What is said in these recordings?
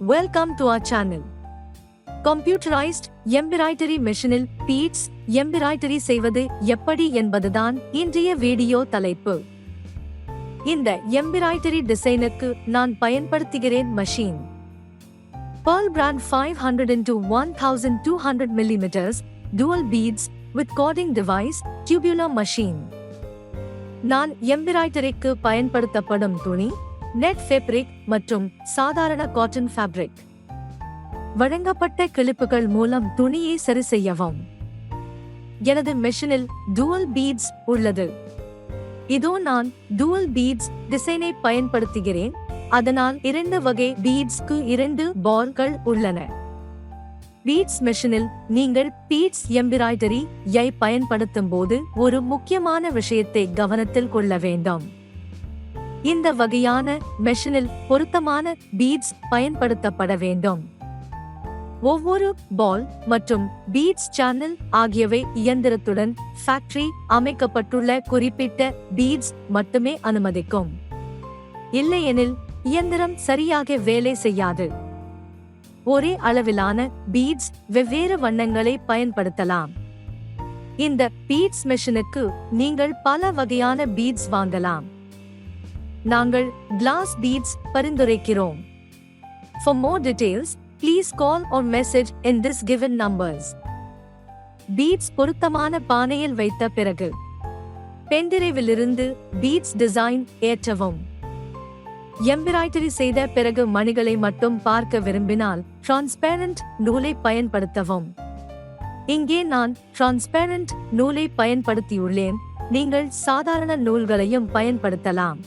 Welcome to our channel. Computerized embroidery மெஷினில் beads embroidery செய்வது எப்படி என்பதுதான் இன்றைய வீடியோ தலைப்பு. இந்த எம்பிராய்டரி டிசைனுக்கு நான் பயன்படுத்துகிறேன் machine Pearl brand 500 into 1200 mm dual beads with cording device tubular machine. நான் எம்பிராய்டரிக்கு பயன்படுத்தப்படும் துணி நெட் ஃபேப்ரிக் மற்றும் சாதாரண காட்டன் ஃபேப்ரிக். வழங்கப்பட்ட கிளிப்புகள் மூலம் துணியை சரி செய்யவும். எனது மெஷினில் டூவல் பீட்ஸ் உள்ளது. இதோ நான் டூவல் பீட்ஸ் டிசைனை பயன்படுத்துகிறேன். அதனால் 2 வகை பீட்ஸ்க்கு 2 பால்கள் உள்ளன. பீட்ஸ் மெஷினில் நீங்கள் பீட்ஸ் எம்பிராய்டரி யை பயன்படுத்தும் போது ஒரு முக்கியமான விஷயத்தை கவனத்தில் கொள்ள வேண்டும். இந்த வகையான மெஷினில் பொருத்தமான பீட்ஸ் பயன்படுத்தப்பட வேண்டும். ஒவ்வொரு பால் மற்றும் பீட்ஸ் சேனல் ஆகியவை இயந்திரத்துடன் ஃபேக்டரி அமைக்கப்பட்டுள்ள குறிப்பிட்ட பீட்ஸ் மட்டுமே அனுமதிக்கும். இல்லையெனில் இயந்திரம் சரியாக வேலை செய்யாது. ஒரே அளவிலான பீட்ஸ் வெவ்வேறு வண்ணங்களை பயன்படுத்தலாம். இந்த பீட்ஸ் மெஷினுக்கு நீங்கள் பல வகையான பீட்ஸ் வாங்கலாம். நாங்கள் கிளாஸ் பீட்ஸ் பரிந்துரைக்கிறோம். For more details, please call or message in this given numbers. Beads பொருத்தமான பானையில் வைத்த பிறகு பென்டிரைவிலிருந்து பீட்ஸ் டிசைன் ஏற்றவும். எம்பிராய்டரி செய்த பிறகு மணிகளை மட்டும் பார்க்க விரும்பினால் டிரான்ஸ்பேரண்ட் நூலை பயன்படுத்தவும். இங்கே நான் டிரான்ஸ்பேரண்ட் நூலை பயன்படுத்தியுள்ளேன். நீங்கள் சாதாரண நூல்களையும் பயன்படுத்தலாம்.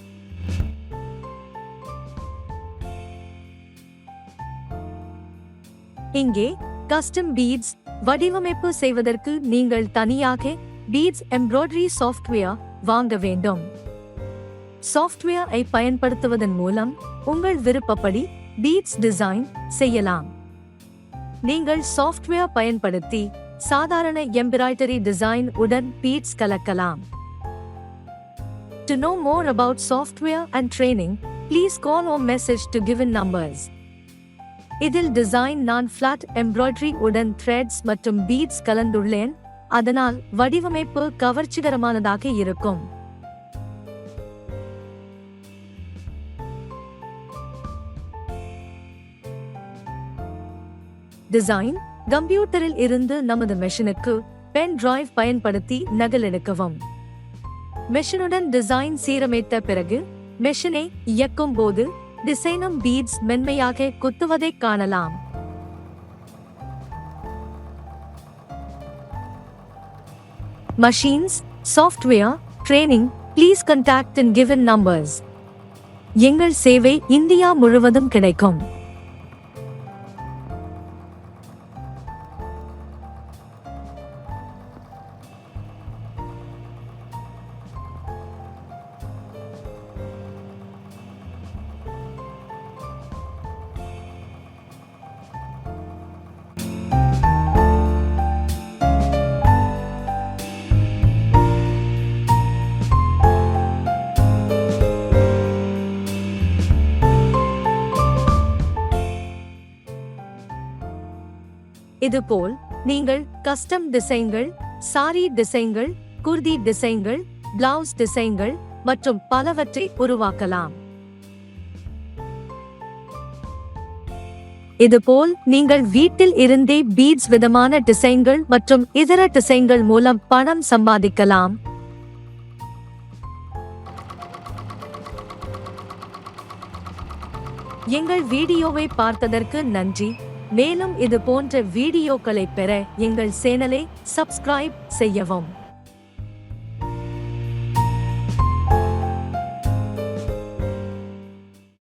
இங்கே கஸ்டம் பீட்ஸ் வடிவமைப்பு செய்வதற்கு நீங்கள் தனியாக பீட்ஸ் எம்ப்ராய்டரி சாஃப்ட்வேர் வாங்க வேண்டும். சாஃப்ட்வேர் ஐ பயன்படுத்துவதன் மூலம் உங்கள் விருப்பப்படி பீட்ஸ் டிசைன் செய்யலாம். நீங்கள் சாஃப்ட்வேர் பயன்படுத்தி சாதாரண எம்பிராய்டரி டிசைன் உடன் beads கலக்கலாம். To know more about software and training, please call or message to given numbers. இதில் டிசைன் நான் ஃபிளாட் எம்ப்ராய்டரி உடன் த்ரெட்ஸ் மற்றும் பீட்ஸ் கலந்துள்ளேன். அதனால் வடிவமைப்பு கவர்ச்சிகரமானதாக இருக்கும். டிசைன் கம்ப்யூட்டரில் இருந்து நமது மெஷினுக்கு பென் டிரைவ் பயன்படுத்தி நகலெடுக்கவும். மெஷினுடன் டிசைன் சீரமைத்த பிறகு மெஷினை இயக்கும் போது டிசைனும் பீட்ஸ் மென்மையாக குத்துவதை காணலாம். Machines, software, training, please contact in given numbers. எங்கள் சேவை இந்தியா முழுவதும் கிடைக்கும். இதுபோல் நீங்கள் கஸ்டம் டிசைன்கள், சாரி டிசைன்கள், குர்தி டிசைன்கள், பிளவுஸ் டிசைன்கள் மற்றும் பலவற்றை உருவாக்கலாம். இதுபோல் நீங்கள் வீட்டில் இருந்தே பீட்ஸ் விதமான டிசைன்கள் மற்றும் இதர டிசைன்கள் மூலம் பணம் சம்பாதிக்கலாம். எங்கள் வீடியோவை பார்த்ததற்கு நன்றி. மேலும் இது போன்ற வீடியோக்களை பெற எங்கள் சேனலை சப்ஸ்கிரைப் செய்யவும்.